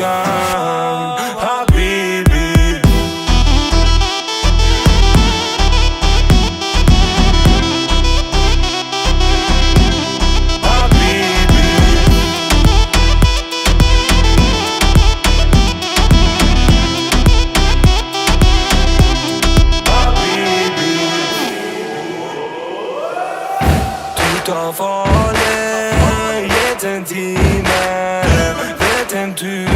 kan Habibi Ta farlig, jeg til en time, vet en tur